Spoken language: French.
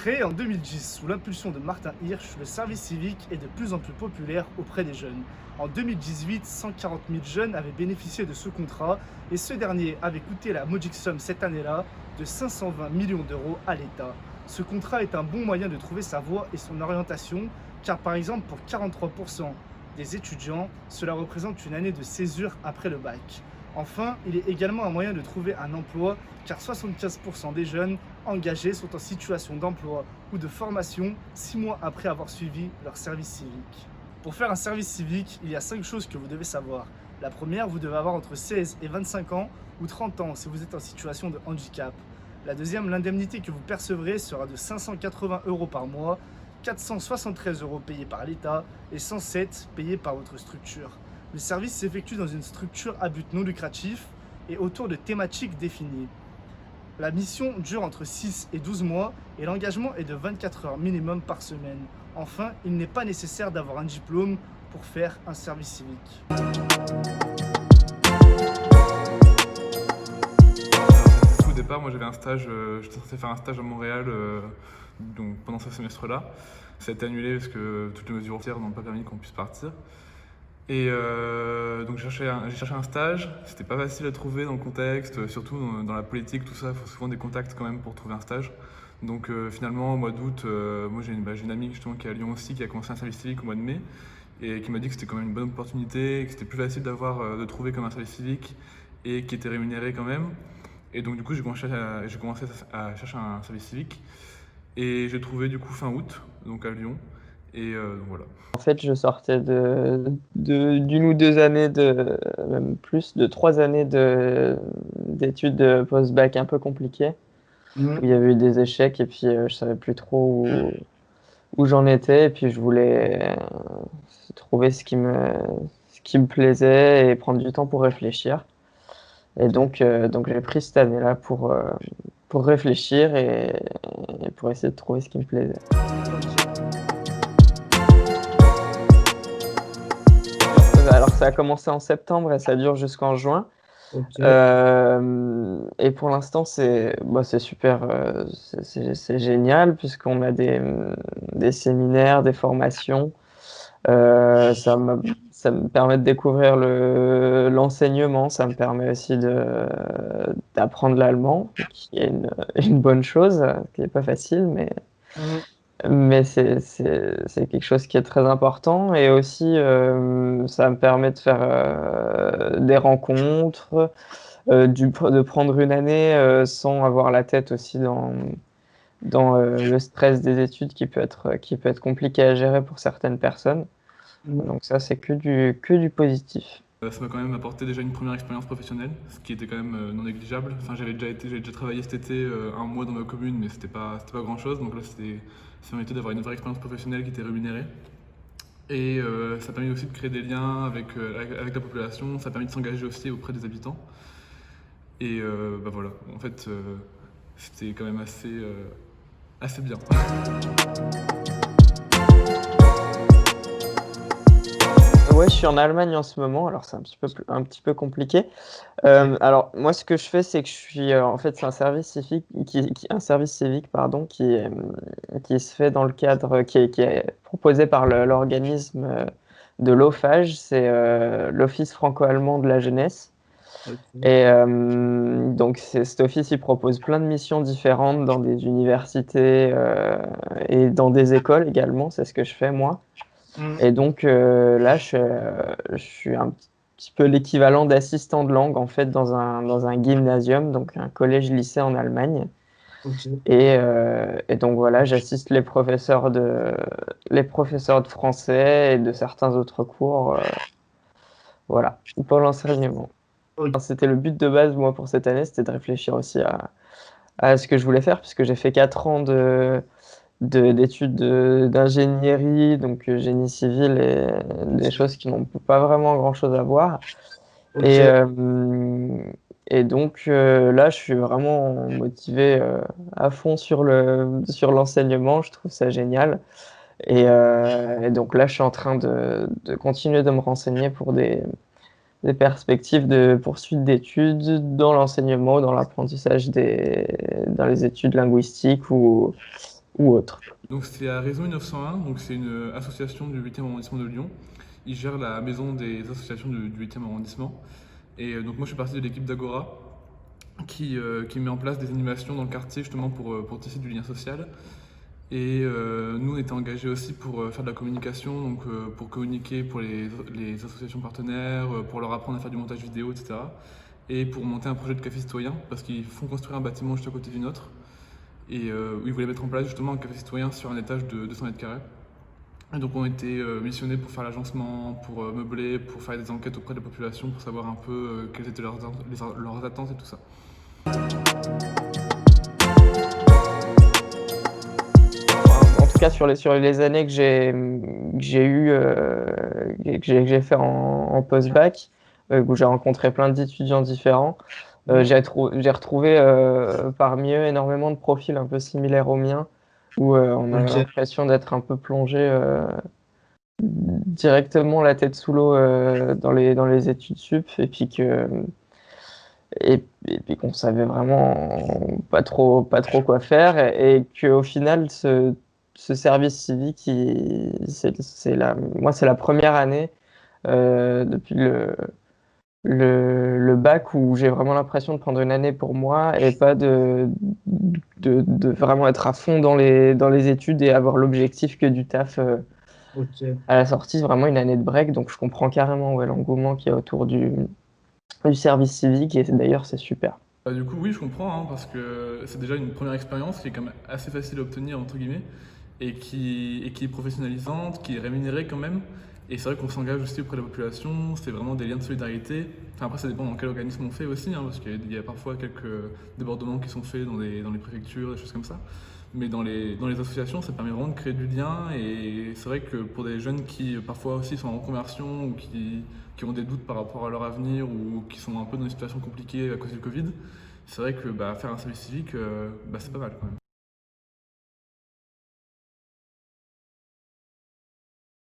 Créé en 2010 sous l'impulsion de Martin Hirsch, le service civique est de plus en plus populaire auprès des jeunes. En 2018, 140 000 jeunes avaient bénéficié de ce contrat et ce dernier avait coûté la modique somme cette année-là de 520 millions d'euros à l'État. Ce contrat est un bon moyen de trouver sa voie et son orientation, car par exemple pour 43% des étudiants, cela représente une année de césure après le bac. Enfin, il est également un moyen de trouver un emploi, car 75% des jeunes engagés sont en situation d'emploi ou de formation 6 mois après avoir suivi leur service civique. Pour faire un service civique, il y a 5 choses que vous devez savoir. La première, vous devez avoir entre 16 et 25 ans ou 30 ans si vous êtes en situation de handicap. La deuxième, l'indemnité que vous percevrez sera de 580 euros par mois, 473 euros payés par l'État et 107 payés par votre structure. Le service s'effectue dans une structure à but non lucratif et autour de thématiques définies. La mission dure entre 6 et 12 mois et l'engagement est de 24 heures minimum par semaine. Enfin, il n'est pas nécessaire d'avoir un diplôme pour faire un service civique. Au départ, moi j'avais un stage, j'étais censé faire un stage à Montréal donc pendant ce semestre-là. Ça a été annulé parce que toutes les mesures entières n'ont pas permis qu'on puisse partir. Et donc j'ai cherché un stage, c'était pas facile à trouver dans le contexte, surtout dans la politique, tout ça, il faut souvent des contacts quand même pour trouver un stage. Donc finalement, au mois d'août, moi j'ai une amie justement qui est à Lyon aussi, qui a commencé un service civique au mois de mai, et qui m'a dit que c'était quand même une bonne opportunité, que c'était plus facile de trouver comme un service civique, et qui était rémunéré quand même. Et donc du coup j'ai commencé à chercher un service civique, et j'ai trouvé du coup fin août, donc à Lyon, et donc voilà. En fait, je sortais d'une ou deux années, même plus, de 3 années d'études de post-bac un peu compliquées, où il y avait eu des échecs et puis je savais plus trop où j'en étais. Et puis je voulais trouver ce qui me plaisait et prendre du temps pour réfléchir. Et donc j'ai pris cette année-là pour réfléchir et pour essayer de trouver ce qui me plaisait. Alors ça a commencé en septembre et ça dure jusqu'en juin. Ok. Et pour l'instant c'est super, c'est génial puisqu'on a des séminaires, des formations. Ça me permet de découvrir l'enseignement, ça me permet aussi d'apprendre l'allemand, qui est une bonne chose, qui n'est pas facile, mais c'est quelque chose qui est très important. Et aussi, ça me permet de faire des rencontres, de prendre une année sans avoir la tête aussi dans le stress des études qui peut être compliqué à gérer pour certaines personnes. Donc ça, c'est que du positif. Ça m'a quand même apporté déjà une première expérience professionnelle, ce qui était quand même non négligeable. Enfin, j'avais déjà travaillé cet été un mois dans ma commune, mais c'était pas grand chose. Donc là, ça m'a permis d'avoir une vraie expérience professionnelle qui était rémunérée. Et ça a permis aussi de créer des liens avec la population, ça a permis de s'engager aussi auprès des habitants. Et voilà, en fait, c'était quand même assez bien. Ouais, je suis en Allemagne en ce moment, alors c'est un petit peu compliqué. Alors moi, ce que je fais, c'est que je suis en fait c'est un service civique pardon, qui se fait dans le cadre qui est proposé par l'organisme de l'OFAGE, c'est l'Office franco-allemand de la jeunesse. Ok. Et donc cet office, il propose plein de missions différentes dans des universités et dans des écoles également. C'est ce que je fais moi. Et donc là, je suis un petit peu l'équivalent d'assistant de langue en fait dans un gymnasium, donc un collège-lycée en Allemagne. Ok. Et donc voilà, j'assiste les professeurs de français et de certains autres cours, voilà, pour l'enseignement. Ok. Alors, c'était le but de base moi pour cette année, c'était de réfléchir aussi à ce que je voulais faire, puisque j'ai fait 4 ans d'études d'ingénierie, donc génie civil et des choses qui n'ont pas vraiment grand-chose à voir. Ok. Et donc là, je suis vraiment motivé à fond sur l'enseignement. Je trouve ça génial. Et donc là, je suis en train de continuer de me renseigner pour des perspectives de poursuite d'études dans l'enseignement, dans l'apprentissage dans les études linguistiques ou ou autre. Donc c'est à Réseau 1901, donc c'est une association du 8e arrondissement de Lyon. Ils gèrent la maison des associations du 8e arrondissement. Et donc moi je fais partie de l'équipe d'Agora qui met en place des animations dans le quartier justement pour tisser du lien social. Et nous, on était engagés aussi pour faire de la communication, donc pour communiquer pour les associations partenaires, pour leur apprendre à faire du montage vidéo, etc. Et pour monter un projet de café citoyen, parce qu'ils font construire un bâtiment juste à côté du nôtre. Et ils voulaient mettre en place justement un café citoyen sur un étage de 200 mètres carrés. Et donc on a été missionnés pour faire l'agencement, pour meubler, pour faire des enquêtes auprès de la population, pour savoir un peu quelles étaient leurs attentes et tout ça. En tout cas, sur les années que j'ai fait en post-bac, où j'ai rencontré plein d'étudiants différents, j'ai retrouvé parmi eux énormément de profils un peu similaires aux miens, où on a l'impression d'être un peu plongé directement la tête sous l'eau dans les études sup, et puis qu'on savait vraiment pas trop quoi faire, et qu'au final ce service civique, c'est la première année depuis le bac où j'ai vraiment l'impression de prendre une année pour moi et pas de vraiment être à fond dans les études et avoir l'objectif que du taf Ok. à la sortie. C'est vraiment une année de break, donc je comprends carrément l'engouement qu'il y a autour du service civique, et d'ailleurs c'est super. Bah, du coup, oui, je comprends, hein, parce que c'est déjà une première expérience qui est quand même assez facile à obtenir, entre guillemets, et qui est professionnalisante, qui est rémunérée quand même. Et c'est vrai qu'on s'engage aussi auprès de la population, c'est vraiment des liens de solidarité. Enfin, après, ça dépend dans quel organisme on fait aussi, hein, parce qu'il y a parfois quelques débordements qui sont faits dans les préfectures, des choses comme ça. Mais dans les associations, ça permet vraiment de créer du lien. Et c'est vrai que pour des jeunes qui parfois aussi sont en reconversion ou qui ont des doutes par rapport à leur avenir ou qui sont un peu dans une situation compliquée à cause du Covid, c'est vrai que faire un service civique, c'est pas mal quand même.